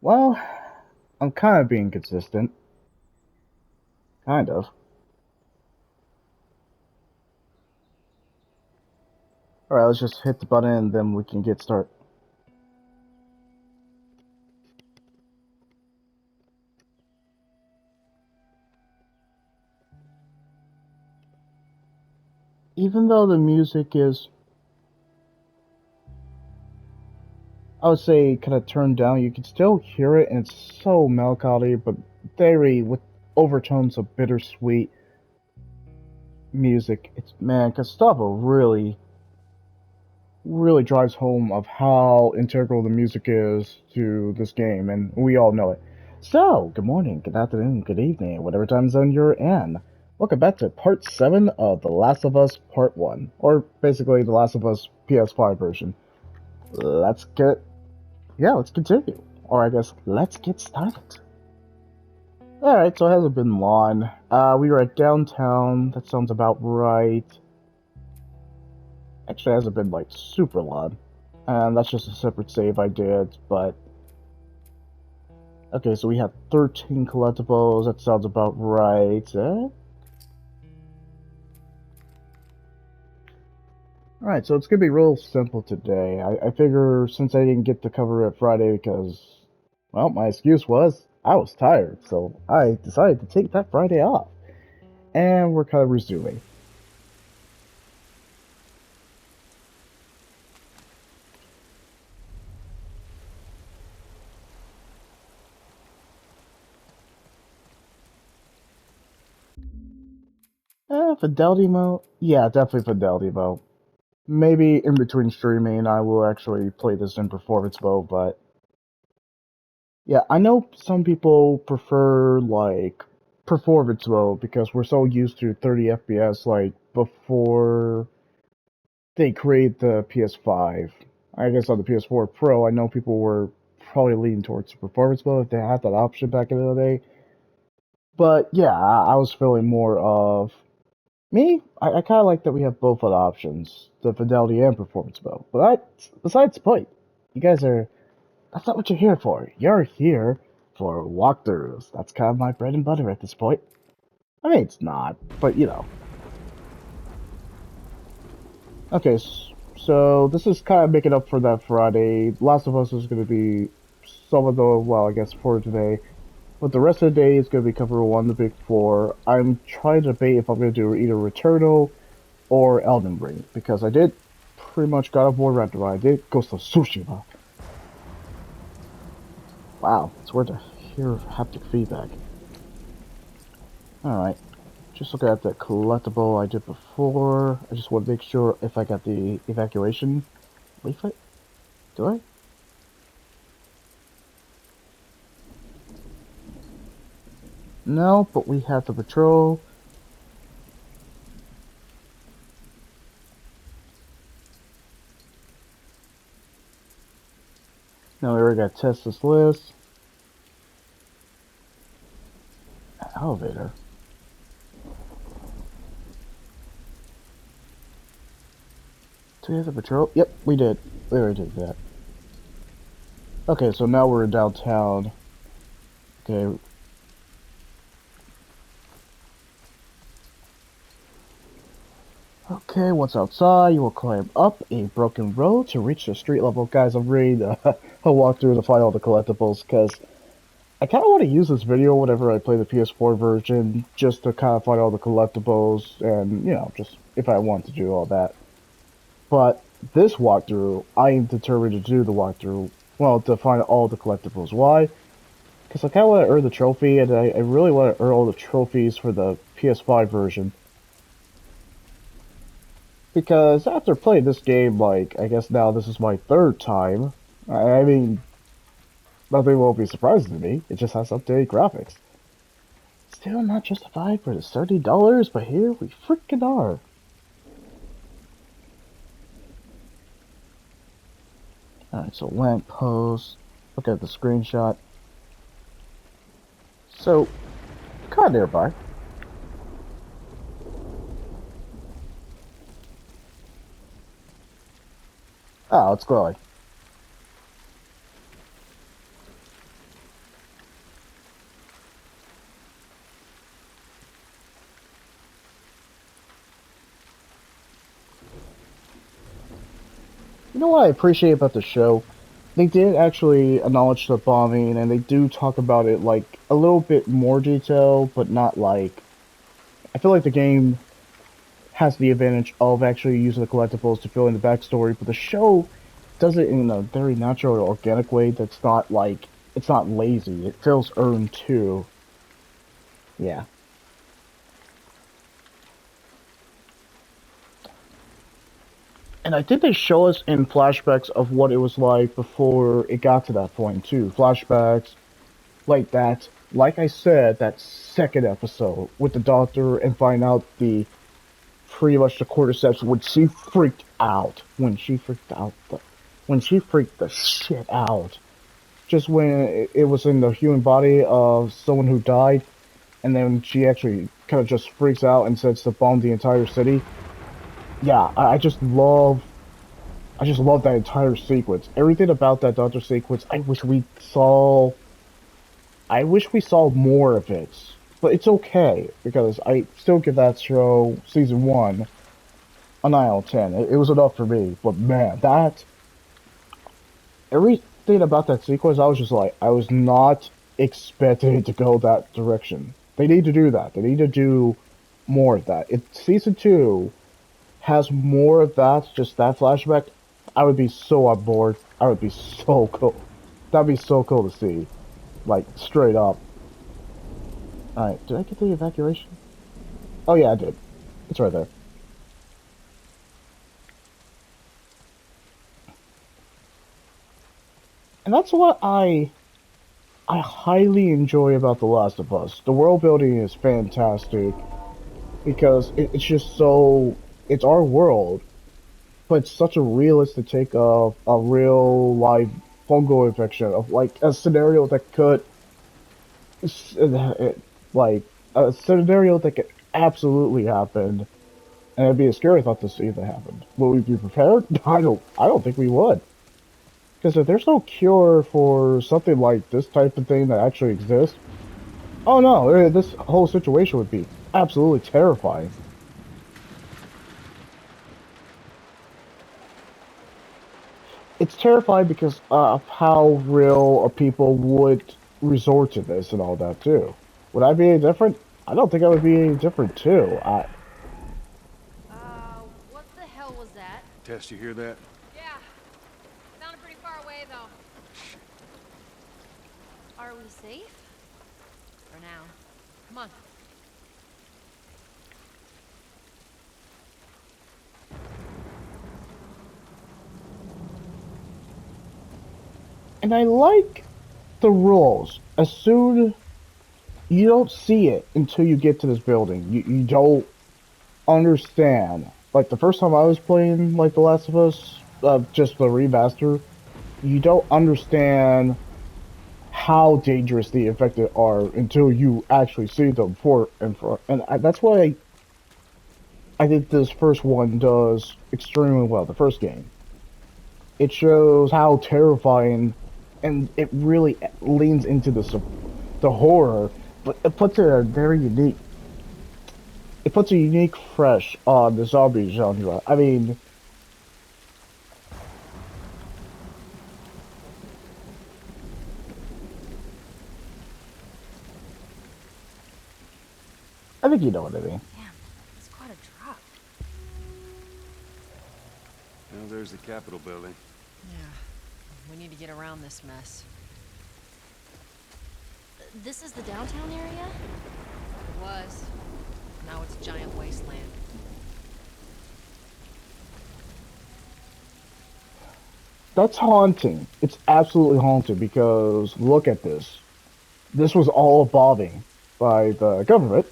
Well, I'm kind of being consistent. Kind of. Alright, let's just hit the button and then we can get started. Even though the music is, I would say, kind of turned down, you can still hear it and it's so melancholy, but very with overtones of bittersweet music. It's, man, Gustavo really drives home of how integral the music is to this game, and we all know it. So, good morning, good afternoon, good evening, whatever time zone you're in. Welcome back to part 7 of The Last of Us Part 1, or basically The Last of Us PS5 version. Let's get, yeah, let's continue. Or I guess, let's get started. Alright, so it hasn't been long. We were at downtown, that sounds about right. Actually, it hasn't been, like, super long. And that's just a separate save I did, but okay, so we have 13 collectibles. That sounds about right. Alright, so it's gonna be real simple today. I figure since I didn't get to cover it Friday because, well, my excuse was I was tired, so I decided to take that Friday off. And we're kind of resuming. Fidelity mode? Yeah, definitely fidelity mode. Maybe in between streaming, I will actually play this in performance mode, but yeah, I know some people prefer like performance mode because we're so used to 30 FPS like before they create the PS5. I guess on the PS4 Pro, I know people were probably leaning towards performance mode if they had that option back in the day. But yeah, I was feeling more of me. I kind of like that we have both of the options, the fidelity and performance mode. But besides the point, you guys are that's not what you're here for. You're here for walkthroughs. That's kind of my bread and butter at this point. I mean, it's not, but you know. Okay, so this is kind of making up for that Friday. Last of Us is going to be some of the, well, I guess for today. But the rest of the day is going to be cover one, the big four. I'm trying to debate if I'm going to do either Returnal or Elden Ring, because I did pretty much God of War Ragnarok. I did Ghost of Tsushima. Wow, it's weird to hear haptic feedback. Alright. Just looking at the collectible I did before. I just want to make sure if I got the evacuation leaflet. Do I? No, but we have the patrol. Now we already got to test this list. Elevator. Do we have the patrol? Yep, we did. We already did that. Okay, so now we're in downtown. Okay. Okay, once outside, you will climb up a broken road to reach the street level. Guys, I'm ready to walk through to find all the collectibles, because I kind of want to use this video whenever I play the PS4 version, just to kind of find all the collectibles, and, you know, just if I want to do all that. But this walkthrough, I am determined to do the walkthrough, well, to find all the collectibles. Why? Because I kind of want to earn the trophy, and I really want to earn all the trophies for the PS5 version. Because after playing this game, like, I guess now this is my third time, I mean, nothing will be surprising to me. It just has updated graphics. Still not justified for the $30, but here we freaking are. Alright, so lamp post. Look at the screenshot. So, kind of nearby. Oh, it's glowing. You know what I appreciate about the show? They did actually acknowledge the bombing, and they do talk about it like a little bit more detail, but not like. I feel like the game has the advantage of actually using the collectibles to fill in the backstory, but the show does it in a very natural and organic way that's not like it's not lazy. It feels earned too. Yeah. And I think they show us in flashbacks of what it was like before it got to that point too. Flashbacks like that. Like I said, that second episode with the doctor and find out the pretty much the cordyceps when she freaked out. When she freaked the shit out. Just when it was in the human body of someone who died, and then she actually kind of just freaks out and says to bomb the entire city. Yeah, I just love that entire sequence. Everything about that Doctor sequence. I wish we saw more of it, but it's okay because I still give that show season one a 9 out of 10. It was enough for me, but man, that everything about that sequence, I was just like, I was not expecting it to go that direction. They need to do that. They need to do more of that. If season two has more of that, just that flashback, I would be so on board. I would be so cool. That'd be so cool to see. Like, straight up. Alright, did I get the evacuation? Oh yeah, I did. It's right there. And that's what I highly enjoy about The Last of Us. The world building is fantastic because it's just so it's our world, but it's such a realistic take of a real life fungal infection of like a scenario that could like a scenario that could absolutely happen, and it'd be a scary thought to see if it happened. Will we be prepared? I don't think we would. Because if there's no cure for something like this type of thing that actually exists, oh no, this whole situation would be absolutely terrifying. It's terrifying because of how real people would resort to this and all that too. Would I be any different? I don't think I would be any different too. What the hell was that? Tess, you hear that? Yeah. Sounded pretty far away, though. Are we safe? For now. Come on. And I like the rules. As soon you don't see it until you get to this building. You don't understand. Like the first time I was playing like The Last of Us, just the remaster, you don't understand how dangerous the infected are until you actually see them for and for. And that's why I think this first one does extremely well. The first game, it shows how terrifying, and it really leans into the horror, but it puts it a very unique. It puts a unique fresh on the zombie genre. I mean, I think you know what I mean. Damn, it's quite a drop. Well, there's the Capitol building. Yeah. We need to get around this mess. This is the downtown area? It was. Now it's a giant wasteland. That's haunting. It's absolutely haunting because look at this. This was all bombing by the government.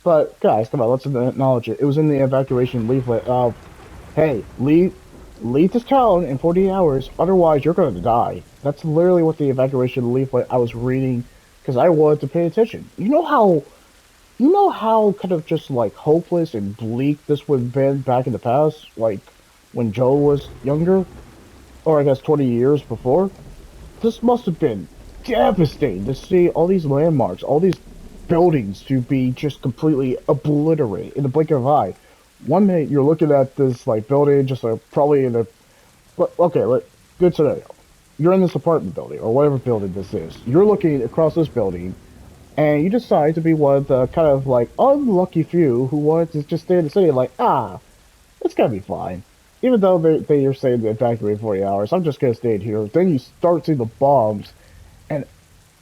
But guys, come on, let's acknowledge it. It was in the evacuation leaflet of, "Hey, leave this town in 48 hours, otherwise you're going to die." That's literally what the evacuation leaflet I was reading because I wanted to pay attention. You know how kind of just like hopeless and bleak this would have been back in the past, like when Joe was younger, or I guess 20 years before. This must have been devastating to see all these landmarks, all these buildings to be just completely obliterated in the blink of an eye. one minute you're looking at this like building, just probably in a okay, good scenario. You're in this apartment building or whatever building this is. You're looking across this building, and you decide to be one of the kind of like unlucky few who wanted to just stay in the city. Like, it's gonna be fine. Even though they are saying the evacuate 40 hours, I'm just gonna stay in here. Then you start seeing the bombs, and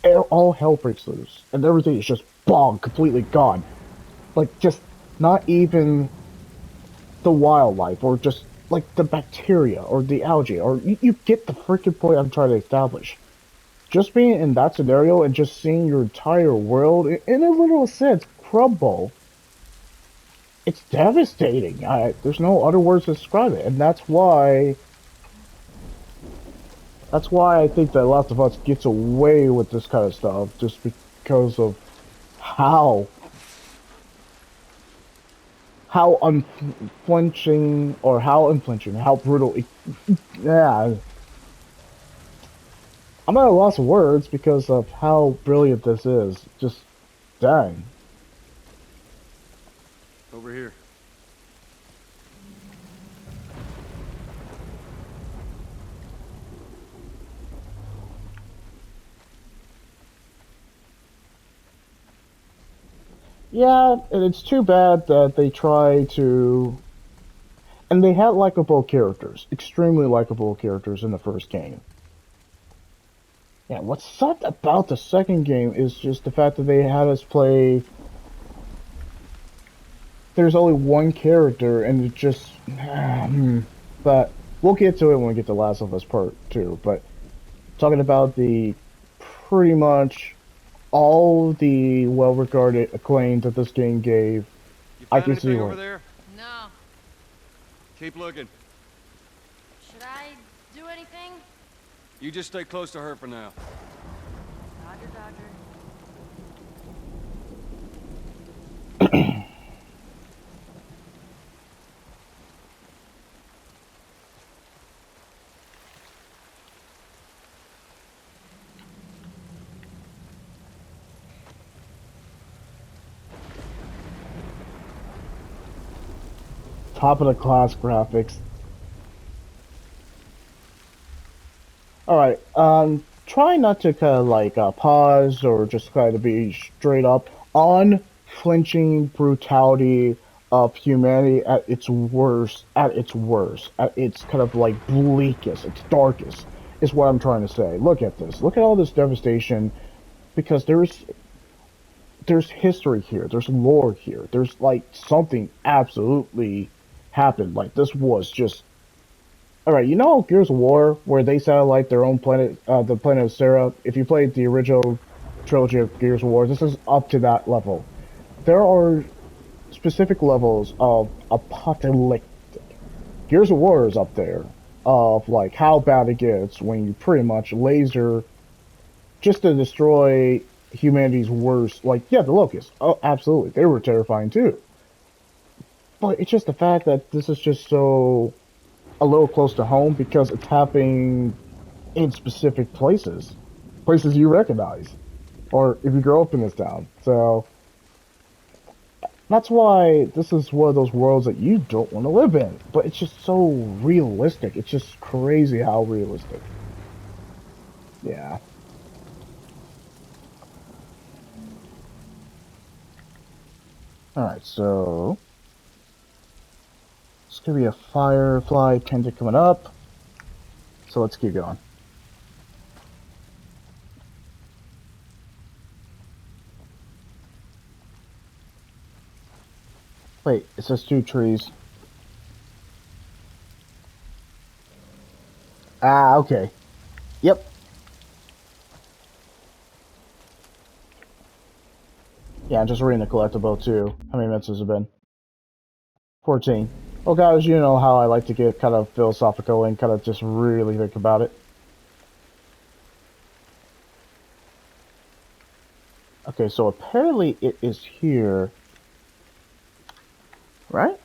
all hell breaks loose, and everything is just bombed, completely gone. Like, just not even the wildlife, or just like the bacteria or the algae, or you get the freaking point I'm trying to establish. Just being in that scenario and just seeing your entire world, in a literal sense, crumble, it's devastating. There's no other words to describe it, and that's why I think that Last of Us gets away with this kind of stuff, just because of how unflinching or how unflinching, how brutal. Yeah, I'm at a loss of words because of how brilliant this is. Just dang. Over here. Yeah, and it's too bad that they try to. And they had likable characters, extremely likable characters in the first game. Yeah, what sucked about the second game is just the fact that they had us play. There's only one character, and it just. But we'll get to it when we get to Last of Us Part 2. But talking about the pretty much all the well-regarded acclaim that this game gave, You I found can see anything over why. there? No. Keep looking. Should I do anything? You just stay close to her for now. Roger, Dodger. Top of the class graphics. Alright, try not to kind of like pause or just kind of be straight up. Unflinching brutality of humanity at its worst, at its kind of like bleakest, its darkest, is what I'm trying to say. Look at this. Look at all this devastation, because there's history here, there's lore here, there's like something absolutely happened. Like this was just all right. You know Gears of War, where they satellite their own planet, the planet of Sarah. If you played the original trilogy of Gears of War, this is up to that level. There are specific levels of apocalyptic. Gears of War is up there of like how bad it gets when you pretty much laser just to destroy humanity's worst. Like, yeah, the locusts. Oh, absolutely, they were terrifying too. But it's just the fact that this is just so a little close to home because it's happening in specific places, places you recognize, or if you grow up in this town. So that's why this is one of those worlds that you don't want to live in. But it's just so realistic. It's just crazy how realistic. Yeah. Alright, so it's gonna be a Firefly Tangent coming up. So let's keep going. Wait, it says 2 trees. Ah, okay. Yep. Yeah, I'm just reading the collectible too. How many minutes has it been? 14. Well, guys, you know how I like to get kind of philosophical and kind of just really think about it. Okay, so apparently it is here. Right?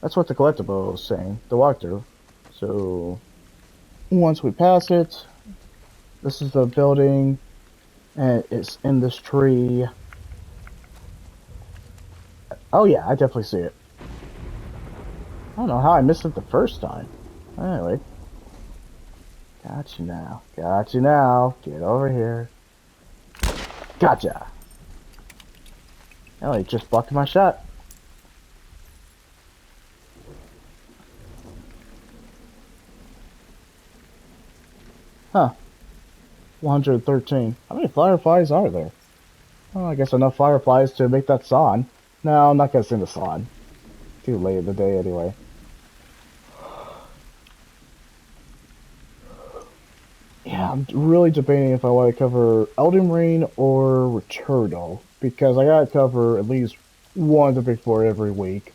That's what the collectible is saying, the walkthrough. So, once we pass it, this is the building, and it's in this tree. Oh yeah, I definitely see it. I don't know how I missed it the first time. Anyway. Got you now. Got you now. Get over here. Gotcha. Oh, he just blocked my shot. Huh. 113. How many fireflies are there? Well, I guess enough fireflies to make that song. No, I'm not gonna sing the song. Too late in the day anyway. Yeah, I'm really debating if I want to cover Elden Ring or Returnal, because I gotta cover at least one of the big four every week.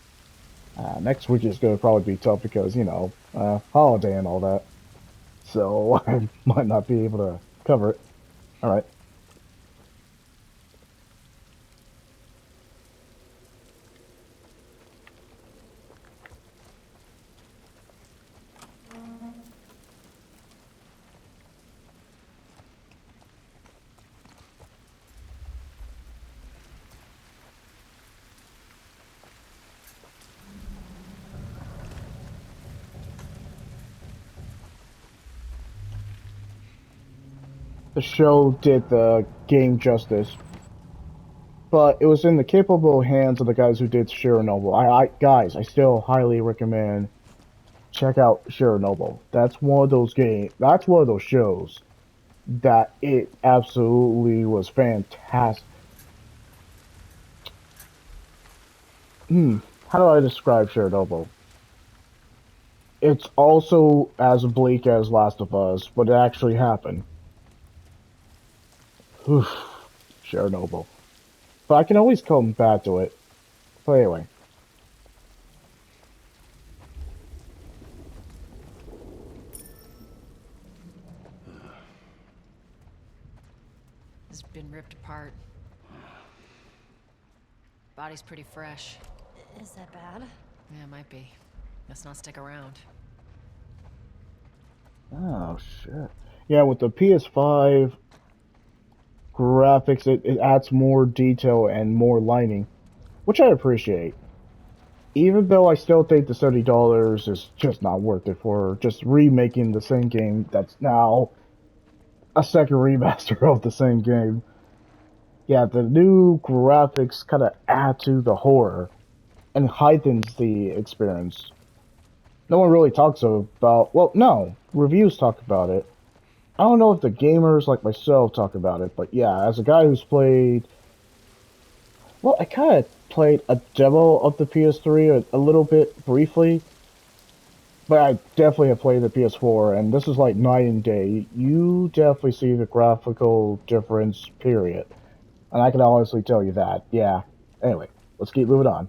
Next week is gonna probably be tough because, you know, holiday and all that. So I might not be able to cover it. Alright. The show did the game justice, but it was in the capable hands of the guys who did Chernobyl. Guys, I still highly recommend check out Chernobyl. That's one of those games. That's one of those shows that it absolutely was fantastic. How do I describe Chernobyl? It's also as bleak as Last of Us, but it actually happened. Oof, Chernobyl. But I can always come back to it. But anyway. It's been ripped apart. Body's pretty fresh. Is that bad? Yeah, it might be. Let's not stick around. Oh shit. Yeah, with the PS5 graphics, it adds more detail and more lighting, which I appreciate. Even though I still think the $70 is just not worth it for just remaking the same game that's now a second remaster of the same game. Yeah, the new graphics kind of add to the horror and heightens the experience. No one really talks about, well, no, reviews talk about it. I don't know if the gamers like myself talk about it, but yeah, as a guy who's played, well, I kind of played a demo of the PS3 a little bit briefly, but I definitely have played the PS4, and this is like night and day. You definitely see the graphical difference, period. And I can honestly tell you that, yeah. Anyway, let's keep moving on.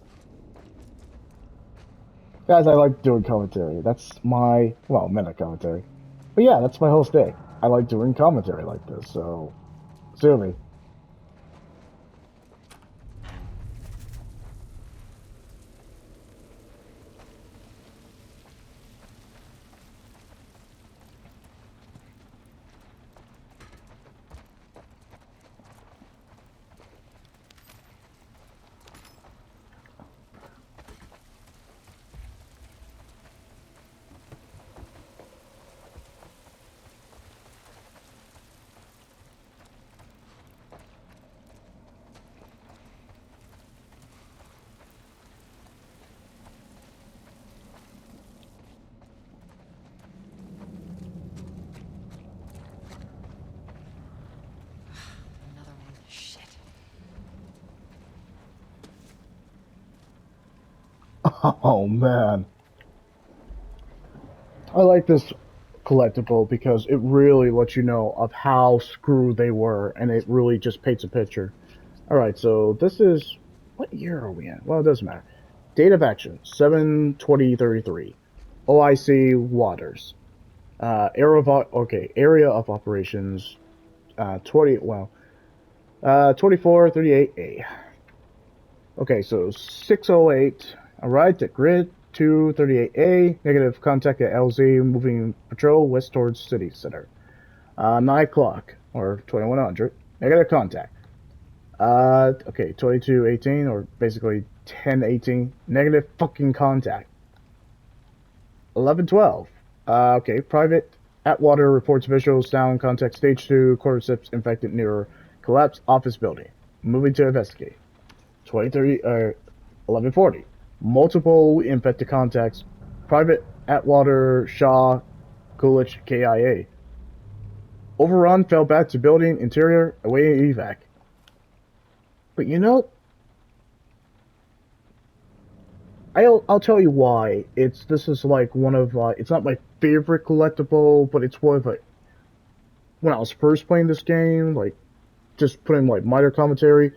Guys, I like doing commentary. That's my, well, meta commentary. But yeah, that's my whole day. I like doing commentary like this, so sue me. Another one. Shit. Oh man. I like this collectible because it really lets you know of how screwed they were, and it really just paints a picture. Alright, so this is, what year are we in? Well, it doesn't matter. Date of action, 7/20/33. OIC Waters. Area of operations, 2438A. Okay, so 608. Arrived at grid 238A. Negative contact at LZ. Moving patrol west towards city center. 9 o'clock or 2100. Negative contact. Okay, 2218 or basically 1018, negative fucking contact. 1112. Okay, Private Atwater reports visual sound contact stage 2, cordyceps infected near collapsed office building. Moving to investigate. 1140. Multiple infected contacts. Private Atwater Shaw Coolidge KIA. Overrun, fell back to building interior, awaiting evac. But you know, I'll tell you why. This is like one of it's not my favorite collectible, but it's one of like when I was first playing this game, like just putting like minor commentary.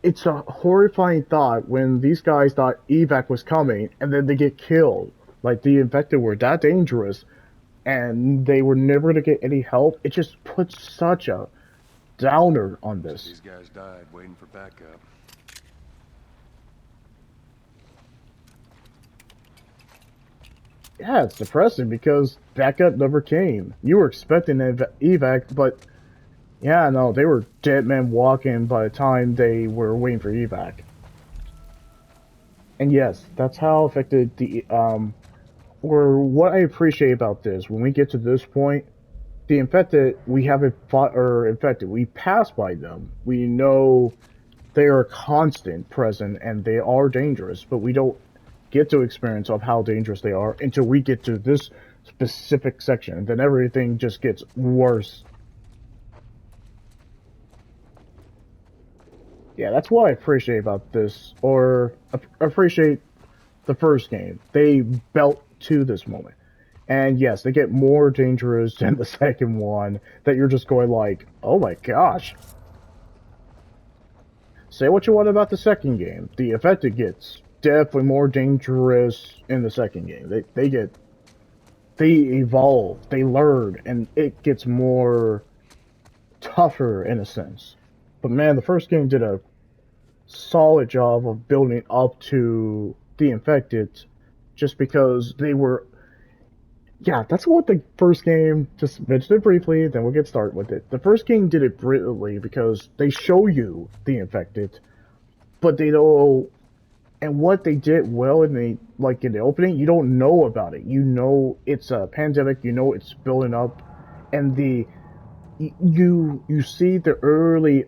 It's a horrifying thought when these guys thought evac was coming and then they get killed. Like the infected were that dangerous and they were never gonna get any help. It just puts such a downer on this. These guys died waiting for backup. Yeah, it's depressing because backup never came. You were expecting an evac, but yeah, no, they were dead men walking by the time they were waiting for evac. And yes, that's how affected the or what I appreciate about this, when we get to this point, the infected, we haven't fought or infected, we pass by them. We know they are constant present and they are dangerous, but we don't get to experience of how dangerous they are until we get to this specific section, and then everything just gets worse. Yeah, that's what I appreciate about this, or appreciate the first game. They built to this moment. And yes, they get more dangerous than the second one, that you're just going like, oh my gosh. Say what you want about the second game. The infected gets definitely more dangerous in the second game. They evolve, they learn, and it gets more tougher in a sense. But man, the first game did a solid job of building up to the infected, just because they were. Yeah, that's what the first game, just mention it briefly, then we'll get started with it. The first game did it brilliantly because they show you the infected, but they don't. And what they did well in the opening, you don't know about it. You know it's a pandemic. You know it's building up, and you see the early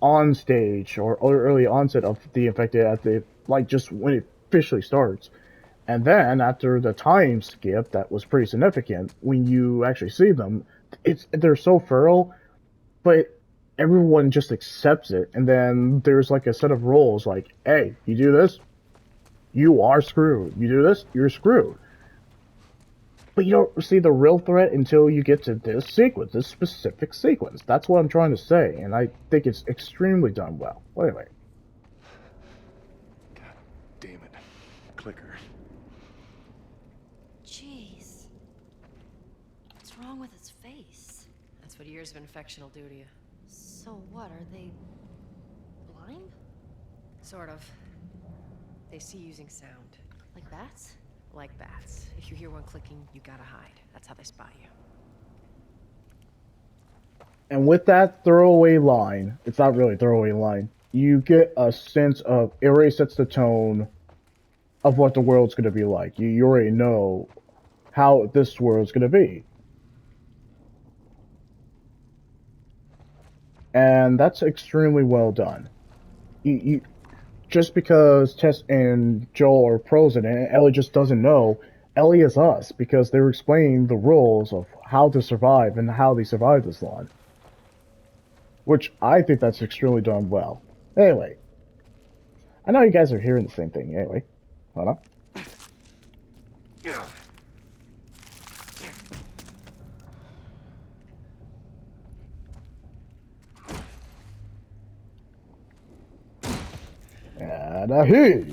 on stage or early onset of the infected at the just when it officially starts, and then after the time skip that was pretty significant when you actually see them, they're so feral, but everyone just accepts it, and then there's like a set of rules like, hey, you do this, you are screwed. You do this, you're screwed. But you don't see the real threat until you get to this sequence, this specific sequence. That's what I'm trying to say, and I think it's extremely done well. Well, anyway. God damn it. Clicker. Jeez. What's wrong with its face? That's what years of infection will do to you. So what, are they blind? Sort of. They see using sound. Like bats? Like bats. If you hear one clicking, you gotta hide. That's how they spot you. And with that throwaway line, it's not really a throwaway line, you get a sense of, it already sets the tone of what the world's going to be like. You already know how this world's going to be. And that's extremely well done. You just because Tess and Joel are pros in it, and Ellie just doesn't know, Ellie is us, because they were explaining the rules of how to survive and how they survive this line. Which I think that's extremely done well. Anyway, I know you guys are hearing the same thing. Anyway, hold on. And I hear you.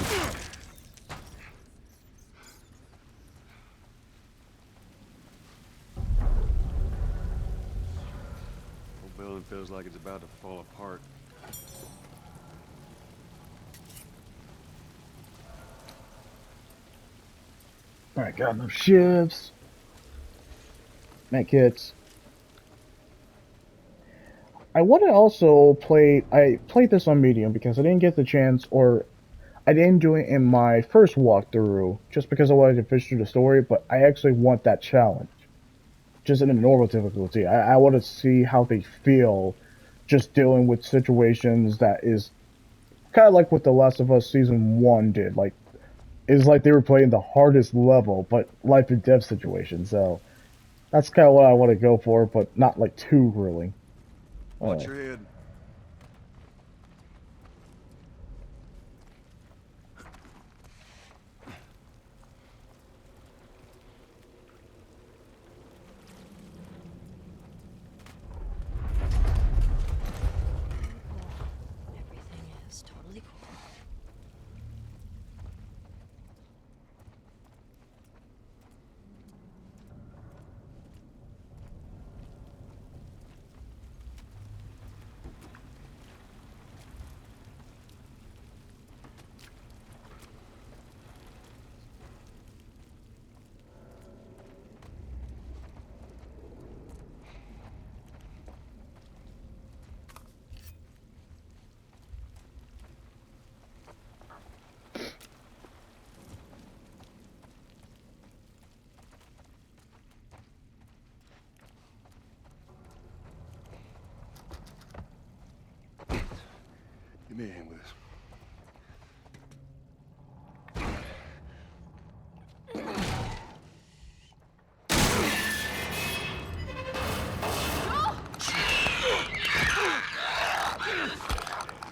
Whole building feels like it's about to fall apart. Alright, got no shifts. Med kits. I want to also play. I played this on medium because I didn't get the chance, or I didn't do it in my first walkthrough just because I wanted to fish through the story, but I actually want that challenge. Just in a normal difficulty. I want to see how they feel just dealing with situations that is kind of like what The Last of Us Season 1 did. Like, it's like they were playing the hardest level, but life and death situation. So that's kind of what I want to go for, but not like too grueling. Watch your head. Everything is totally cool. Give me a hand with this.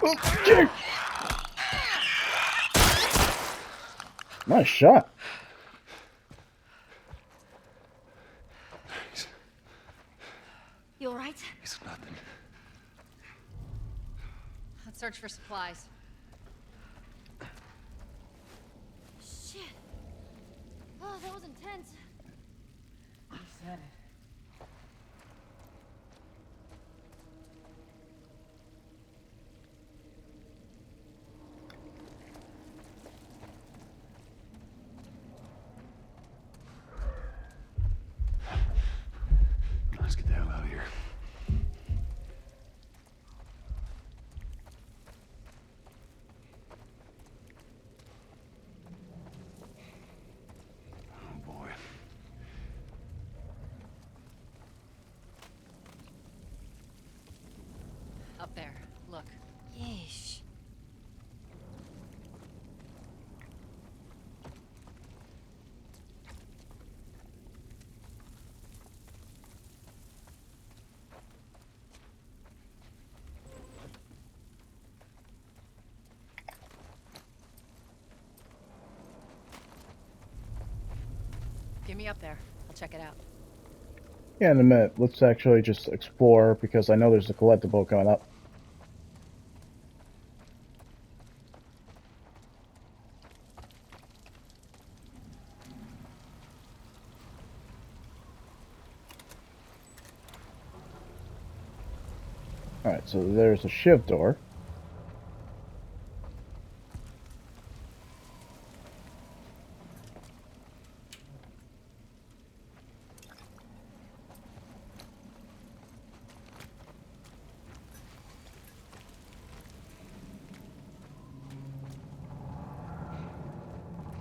Oh, shit! Nice shot. Thanks. You alright? It's nothing. Let's search for supplies. Shit. Oh, that was intense. You said it. Let's get the hell out of here. Oh boy. Up there. Look. Yeesh. Get me up there. I'll check it out. Yeah, in a minute. Let's actually just explore because I know there's a collectible coming up. Alright, so there's a shiv door.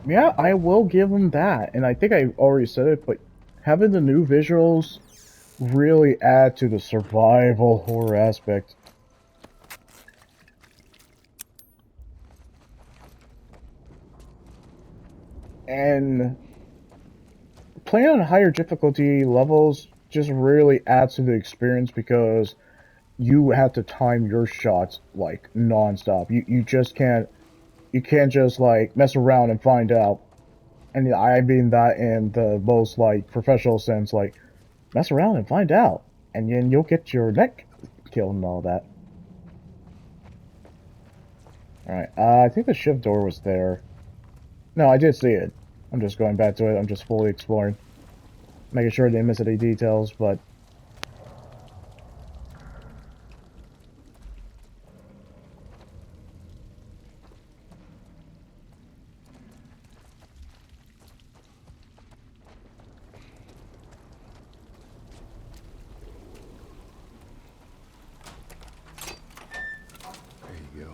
Yeah, I will give them that, and I think I already said it, but having the new visuals really add to the survival horror aspect. And playing on higher difficulty levels just really adds to the experience because you have to time your shots like non-stop. You just can't just like mess around and find out. And I mean that in the most like professional sense, like mess around and find out, and then you'll get your neck killed and all that. All right, I think the shift door was there. No, I did see it. I'm just going back to it. I'm just fully exploring, making sure I didn't miss any details. But There you go.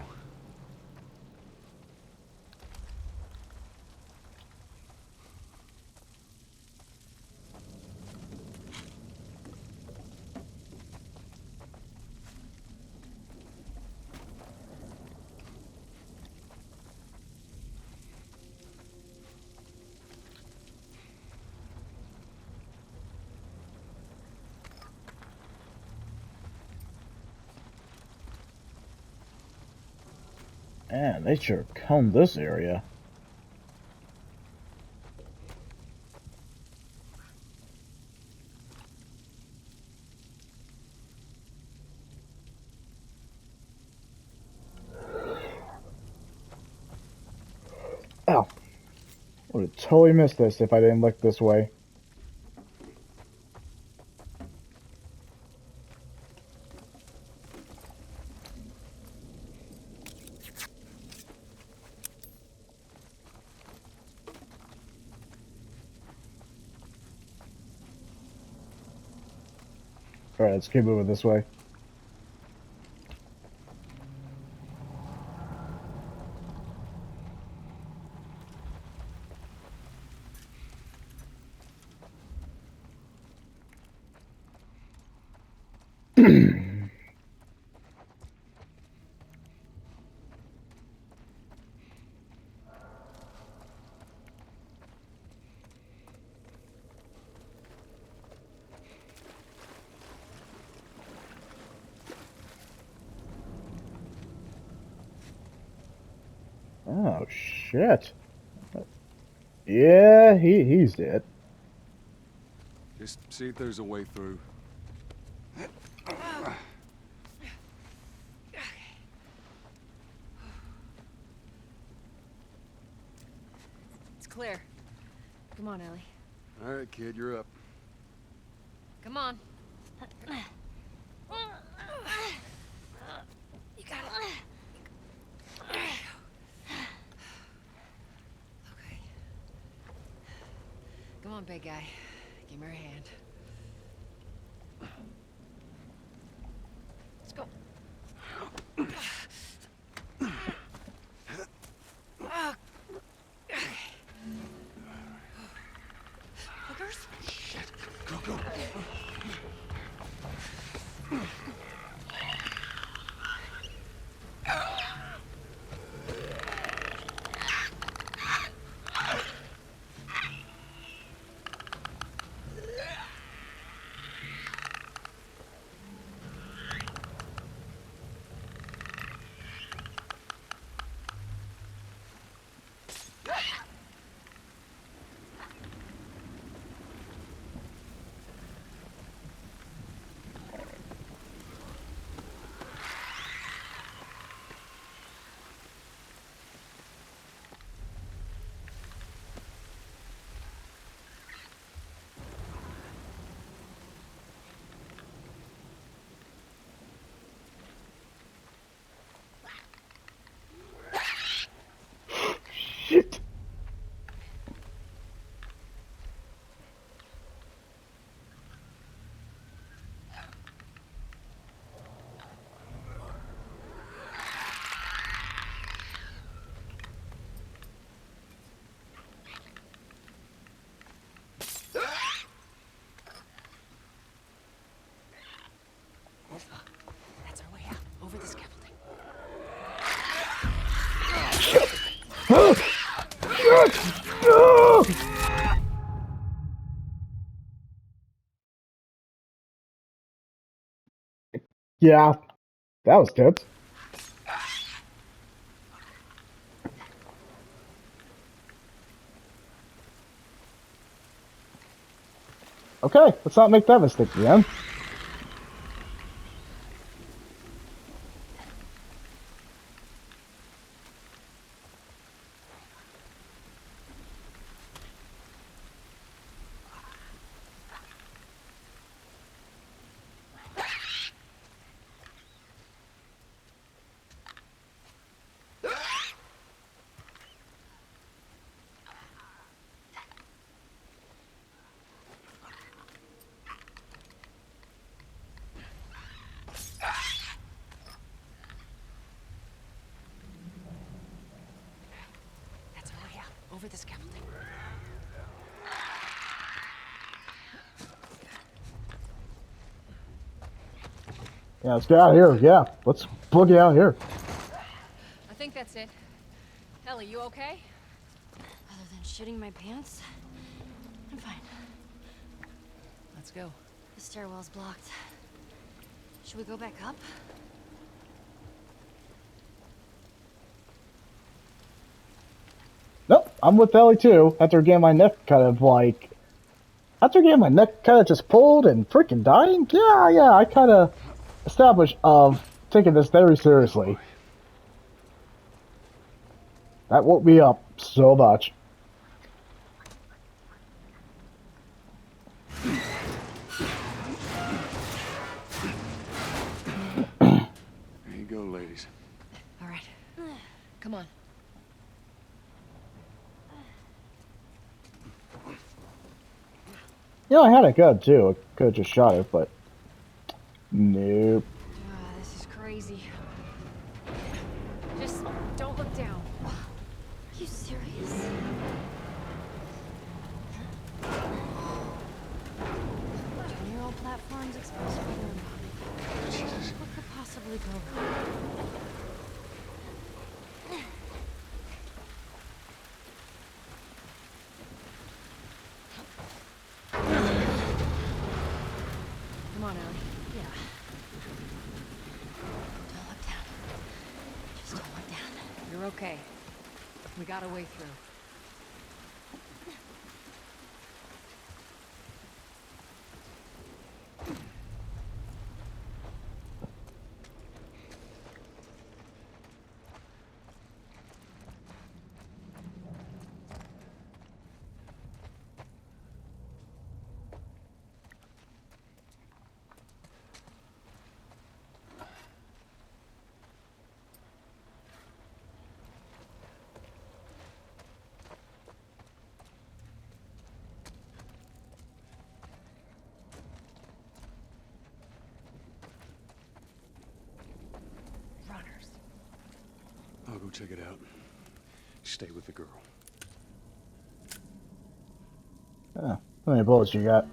Man, they sure combed this area. Ow. Would have totally missed this if I didn't look this way. Alright, let's keep moving this way. Oh, shit. Yeah, he's dead. Just see if there's a way through. It's clear. Come on, Ellie. All right, kid, you're up. Come on. You got it. Okay. Come on, big guy. Give me your hand. Let's go. Hookers? Shit. Go, go. Shit. That's our way out. Over the scaffolding. Yeah, that was tips. Okay, let's not make that mistake again. That's our way out. Over the scaffolding. Yeah, let's get out of here. Yeah, let's boogie out here. I think that's it. Ellie, you okay? Other than shitting my pants, I'm fine. Let's go. The stairwell's blocked. Should we go back up? I'm with Ellie too. After getting my neck just pulled and freaking dying. Yeah, I kind of established of taking this very seriously. That woke me up so much. There you go, ladies. All right. Come on. You know, I had a gun too. I could have just shot it, but nope. This is crazy. Just don't look down. Are you serious? 20-year-old platforms exposed for them. Jesus. What could possibly go wrong? Come on, Ellie. Yeah. Don't look down. Just don't look down. You're okay. We got a way through. Runners. I'll go check it out. Stay with the girl. How many bullets you got?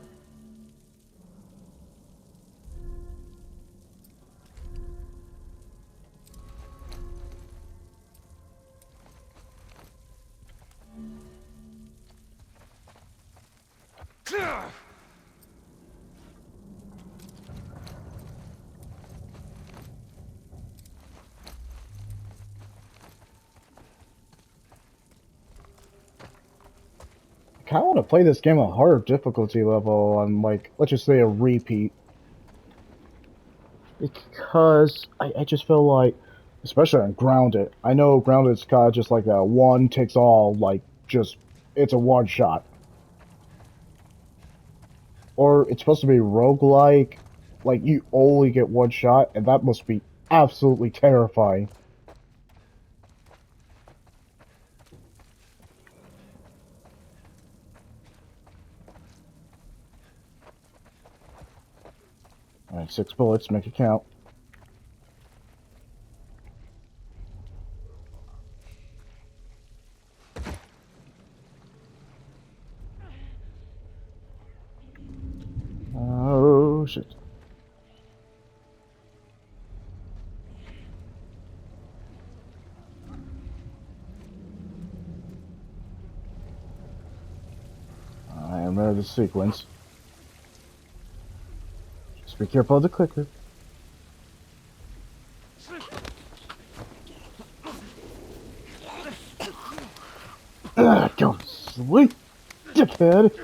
I kind of want to play this game on harder difficulty level on, like, let's just say a repeat. Because I just feel like, especially on Grounded, I know Grounded's kind of just like a one takes all, like, just, it's a one shot. Or it's supposed to be roguelike, like you only get one shot, and that must be absolutely terrifying. Alright, 6 bullets, make it count. Oh, shit. I remember the sequence. Just be careful of the clicker. Go sleep, dickhead!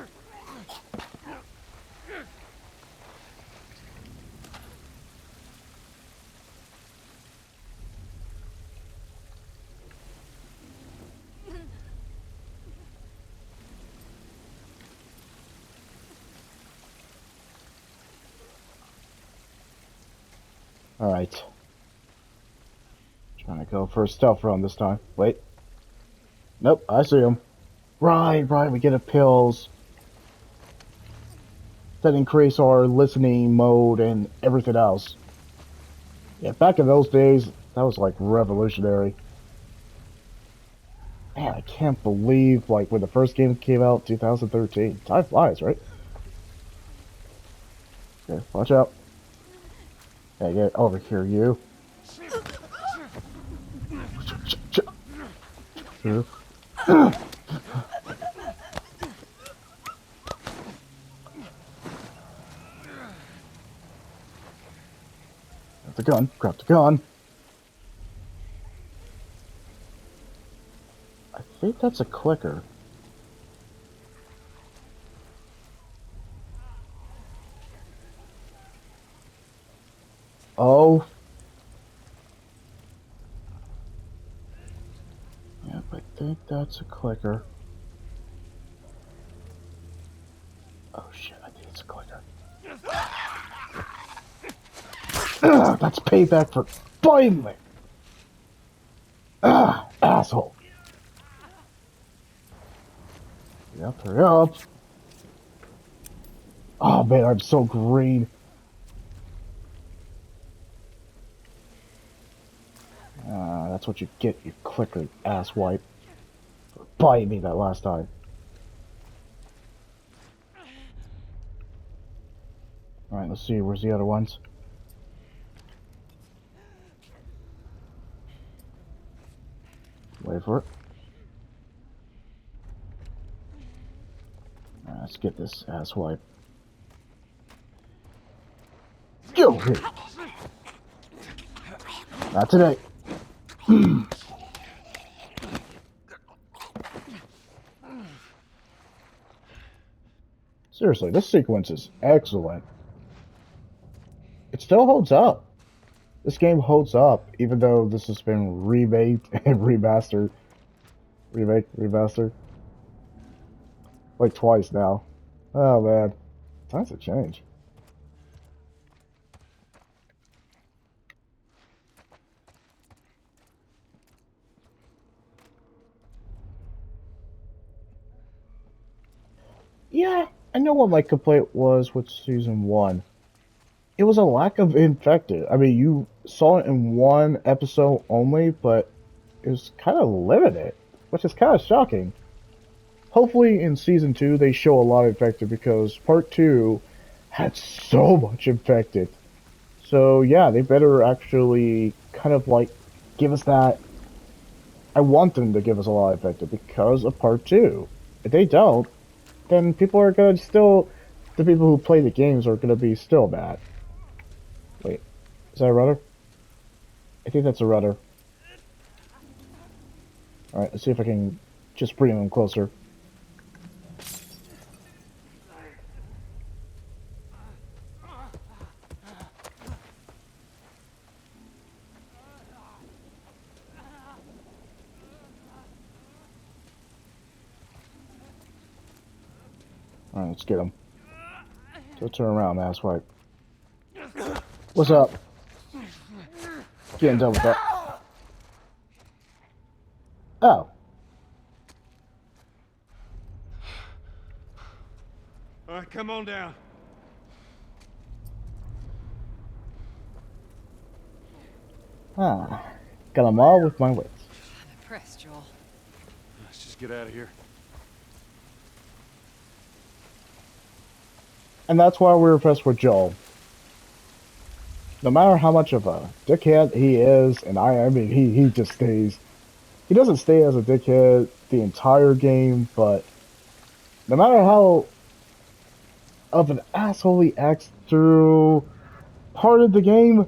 Alright. Trying to go for a stealth run this time. Wait. Nope, I see him. Right, we get a pills that increase our listening mode and everything else. Yeah, back in those days, that was like revolutionary. Man, I can't believe, like, when the first game came out, 2013. Time flies, right? Okay, watch out. Hey, get over here, you. Grab the gun, grab the gun. I think think that's a clicker. Oh. Yep, I think that's a clicker. Oh shit, I think it's a clicker. Ugh, that's payback for biting me! Ah, asshole. Yep, hurry up. Oh man, I'm so green. That's what you get, you clicker asswipe. For biting me that last time. Alright, let's see, where's the other ones? Wait for it. Alright, let's get this asswipe. Go here! Not today. Seriously, this sequence is excellent. It still holds up. This game holds up, even though this has been remade and remastered. Remastered. Like twice now. Oh man. Times have changed. Yeah, I know what my complaint was with Season 1. It was a lack of infected. I mean, you saw it in one episode only, but it was kind of limited, which is kind of shocking. Hopefully in Season 2 they show a lot of infected, because Part 2 had so much infected. So yeah, they better actually kind of like give us that. I want them to give us a lot of infected because of Part 2. If they don't, then people are gonna still, the people who play the games are gonna be still mad. Wait, is that a rudder? I think that's a rudder. Alright, let's see if I can just bring them closer. Alright, let's get him. So turn around, asswipe. What's up? Getting done with that. Oh. All right, come on down. Ah. Got them all with my wits. I'm impressed, Joel. Let's just get out of here. And that's why we're impressed with Joel. No matter how much of a dickhead he is, and I mean, he just stays. He doesn't stay as a dickhead the entire game, but no matter how of an asshole he acts through part of the game,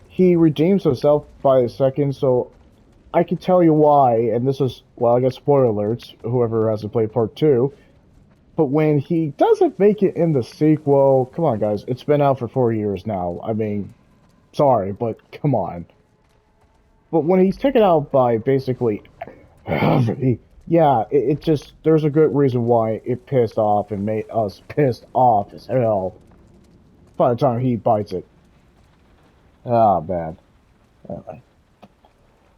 he redeems himself by the second, so I can tell you why, and this is, well, I guess spoiler alerts, whoever hasn't played part 2, but when he doesn't make it in the sequel, come on guys, it's been out for 4 years now, I mean, sorry, but come on. But when he's taken out by basically yeah, it just, there's a good reason why it pissed off and made us pissed off as hell by the time he bites it. Ah, man.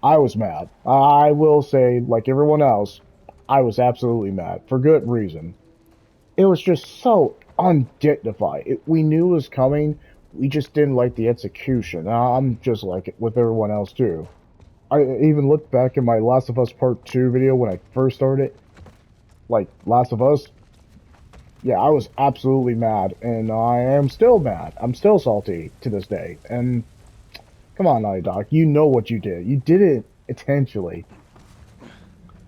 I was mad. I will say, like everyone else, I was absolutely mad. For good reason. It was just so undignified. We knew it was coming, we just didn't like the execution. I'm just like it with everyone else too. I even looked back at my Last of Us Part 2 video when I first started. Like, Last of Us. Yeah, I was absolutely mad, and I am still mad. I'm still salty to this day. And, come on, Naughty Dog, you know what you did. You did it intentionally.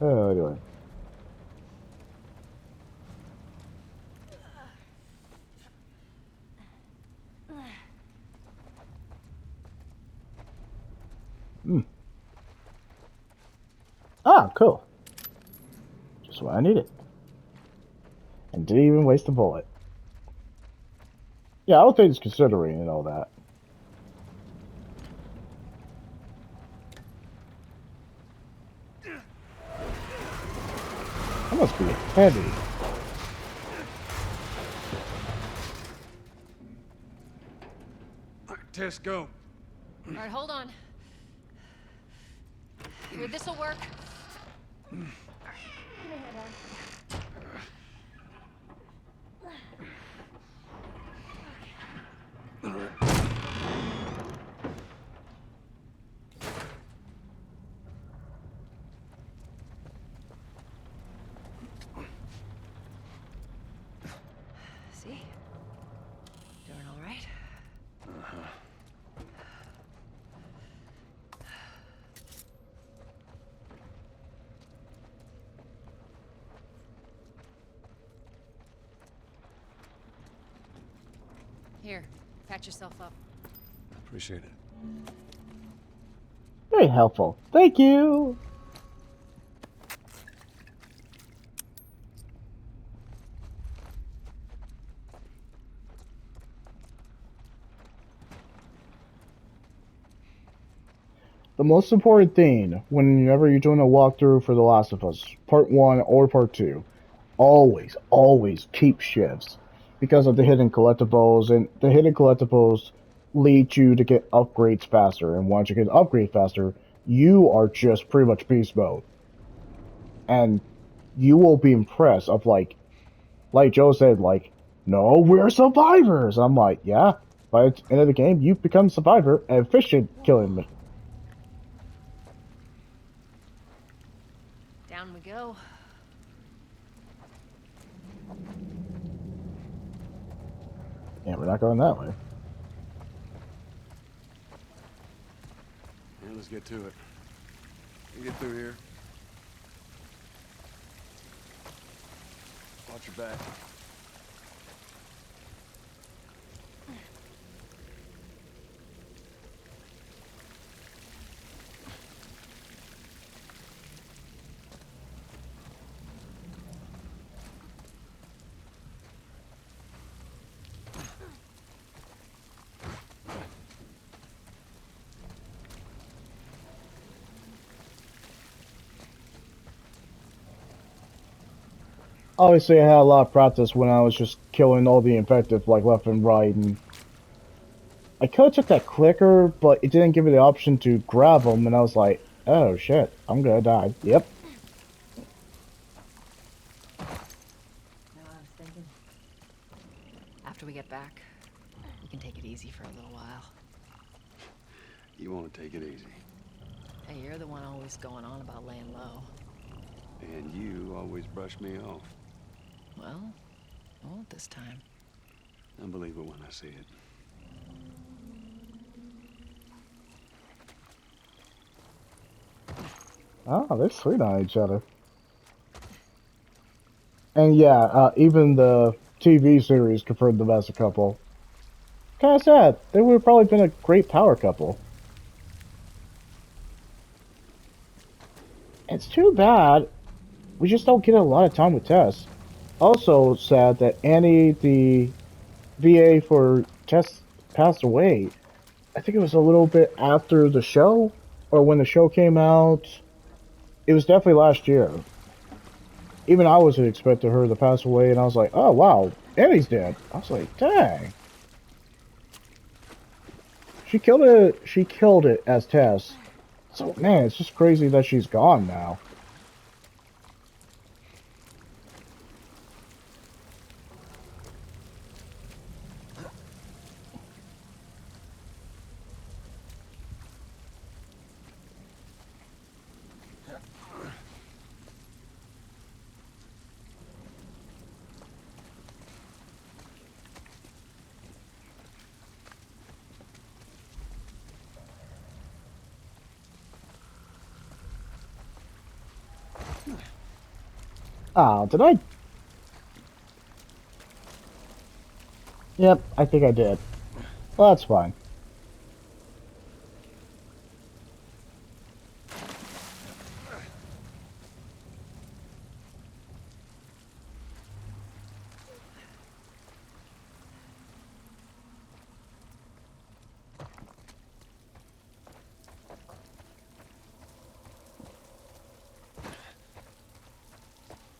Anyway. Ah, cool. just what I needed. And didn't even waste a bullet. Yeah, I would think it's considering and all that. That must be heavy. All right, Tess, go. All right, hold on. Here, this'll work. See? Doing all right? Here, patch yourself up. Appreciate it. Very helpful. Thank you. The most important thing whenever you're doing a walkthrough for The Last of Us, Part 1 or Part 2, always keep shifts because of the hidden collectibles, and the hidden collectibles lead you to get upgrades faster, and once you get upgrades faster, you are just pretty much beast mode. And you will be impressed of like Joe said, like, no, we're survivors. I'm like, yeah, by the end of the game, you become a survivor and efficient killing me. Down we go. Yeah, we're not going that way. Yeah, let's get to it. You get through here. Watch your back. Obviously, I had a lot of practice when I was just killing all the infected, like, left and right, and I could have took that clicker, but it didn't give me the option to grab them, and I was like, oh shit, I'm gonna die. Yep. No, I was thinking. After we get back, we can take it easy for a little while. You want to take it easy. Hey, you're the one always going on about laying low. And you always brush me off. Well, I won't this time. I believe it when I see it. Oh, they're sweet on each other. And yeah, even the TV series confirmed them as a couple. Kinda sad. They would have probably been a great power couple. It's too bad we just don't get a lot of time with Tess. Also sad that Annie, the VA for Tess, passed away. I think it was a little bit after the show, or when the show came out. It was definitely last year. Even I wasn't expecting her to pass away, and I was like, oh wow, Annie's dead. I was like, dang. She killed it. She killed it as Tess. So man, it's just crazy that she's gone now. Ah, did I? Yep, I think I did. Well, that's fine.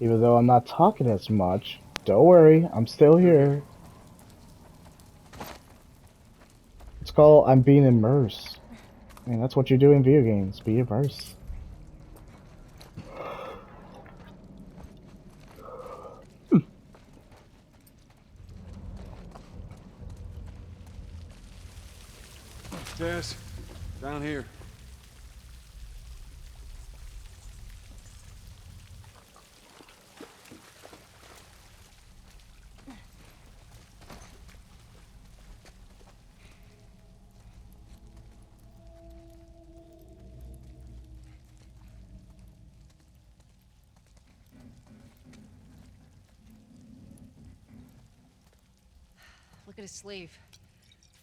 Even though I'm not talking as much. Don't worry, I'm still here. It's called I'm being immersed. I mean, that's what you do in video games, be immersed. Tess, down here. Look at his sleeve.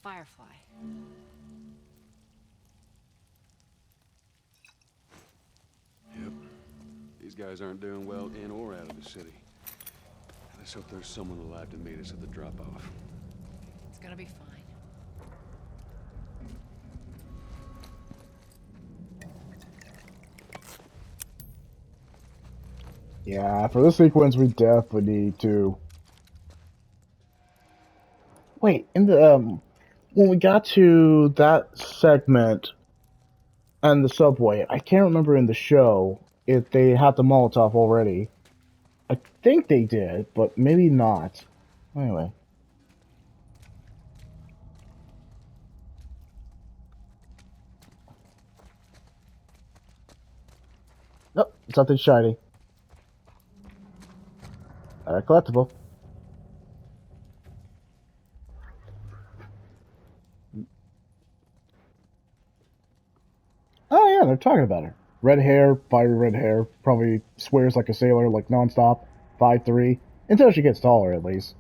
Firefly. Yep. These guys aren't doing well in or out of the city. Let's hope there's someone alive to meet us at the drop-off. It's gonna be fine. Yeah, for this sequence we definitely need to... Wait, in the, when we got to that segment and the subway, I can't remember in the show if they had the Molotov already. I think they did, but maybe not. Anyway. Nope, something shiny. Collectible. Oh yeah, they're talking about her. Red hair, fiery red hair, probably swears like a sailor, like nonstop, 5'3", until she gets taller at least.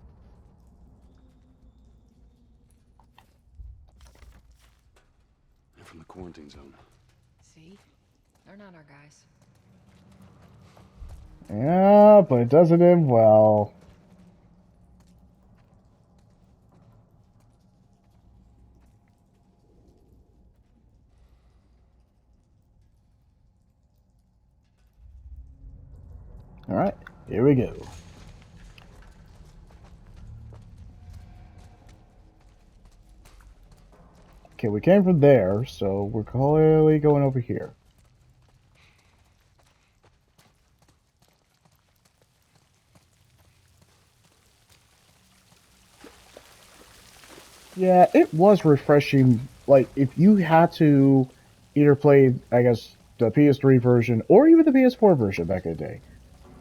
They're from the quarantine zone. See? They're not our guys. Yeah, but it doesn't end well. Alright, here we go. Okay, we came from there, so we're clearly going over here. Yeah, it was refreshing. Like, if you had to either play, I guess, the PS3 version or even the PS4 version back in the day,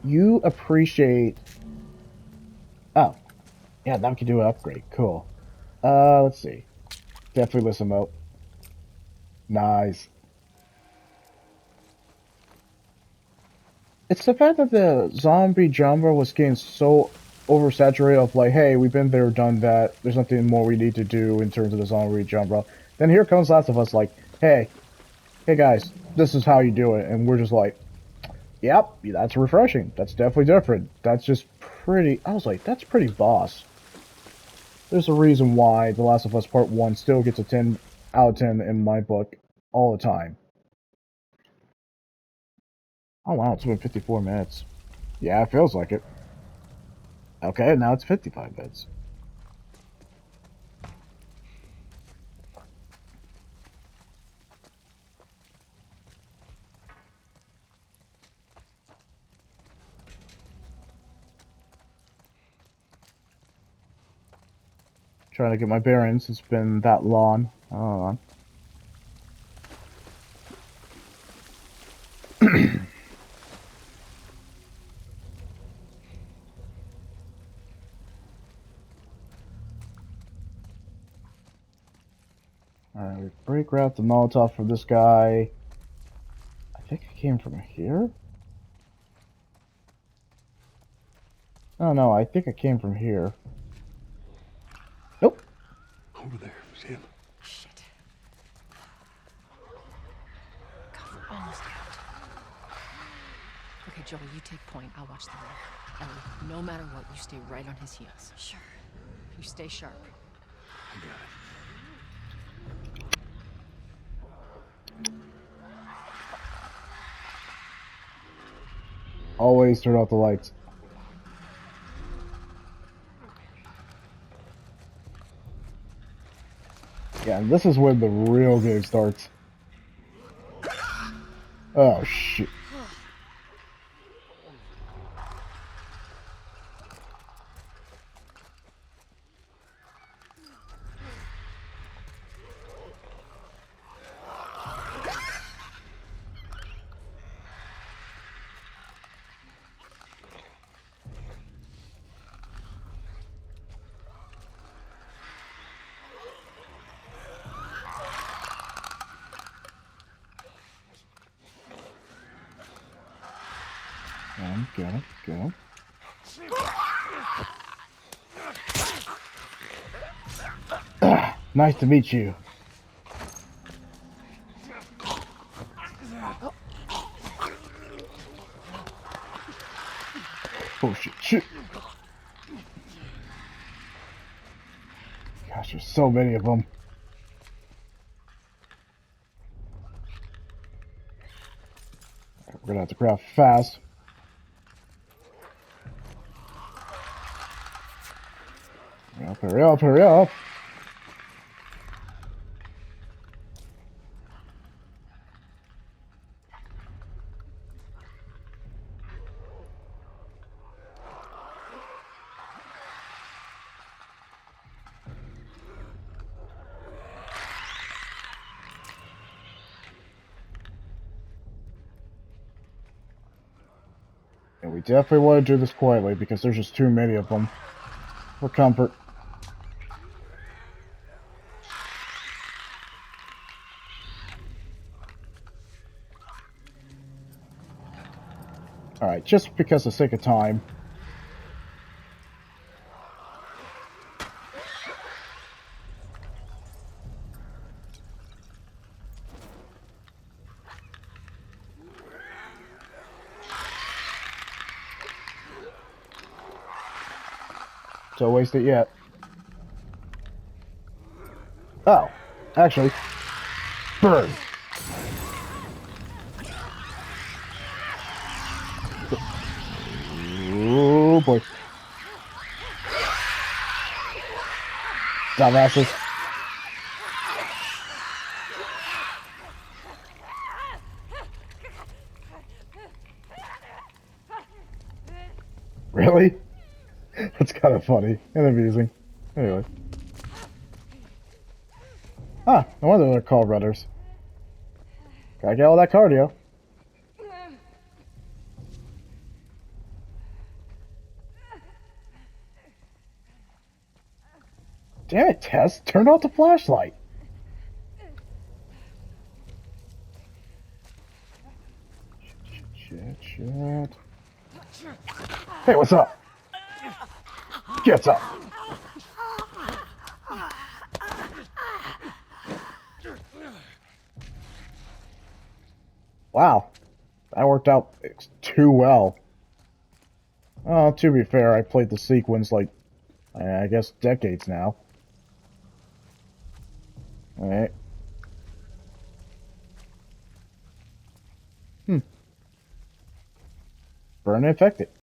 you appreciate... Oh, yeah, now we can do an upgrade. Cool. Let's see. Definitely listen out. Nice. It's the fact that the zombie genre was getting so oversaturated of like, hey, we've been there, done that. There's nothing more we need to do in terms of the zombie genre. Then here comes Last of Us like, hey guys, this is how you do it. And we're just like, yep, that's refreshing. That's definitely different. That's just pretty... I was like, that's pretty boss. There's a reason why The Last of Us Part 1 still gets a 10 out of 10 in my book all the time. Oh wow, it's been 54 minutes. Yeah, it feels like it. Okay, now it's 55 minutes. Trying to get my bearings. It's been that long. Hold on. Alright, we break wrap the Molotov for this guy. I think it came from here? Oh no, I think it came from here. Nope. Over there, see him? Shit. God, we're almost out. Okay, Joel, you take point. I'll watch the road. Ellie, no matter what, you stay right on his heels. Sure. You stay sharp. I got it. Always turn off the lights. Yeah, and this is when the real game starts. Oh, shit. Get him, get him. Nice to meet you. Oh shit, shit. Gosh, there's so many of them. We're gonna have to craft fast. Hurry up, hurry up, hurry up. And we definitely want to do this quietly because there's just too many of them. For comfort. Alright, just because of the sake of time. Don't waste it yet. Oh, actually, burn. Oh boy. Dumbasses. Really? That's kind of funny and amusing. Anyway. Ah, no wonder they're called runners. Gotta get all that cardio. Damn it, Tess. Turn off the flashlight. Shit. Hey, what's up? Get up. Wow. That worked out too well. Oh, to be fair, I played the sequence like, I guess, decades now. Alright. Burn infected.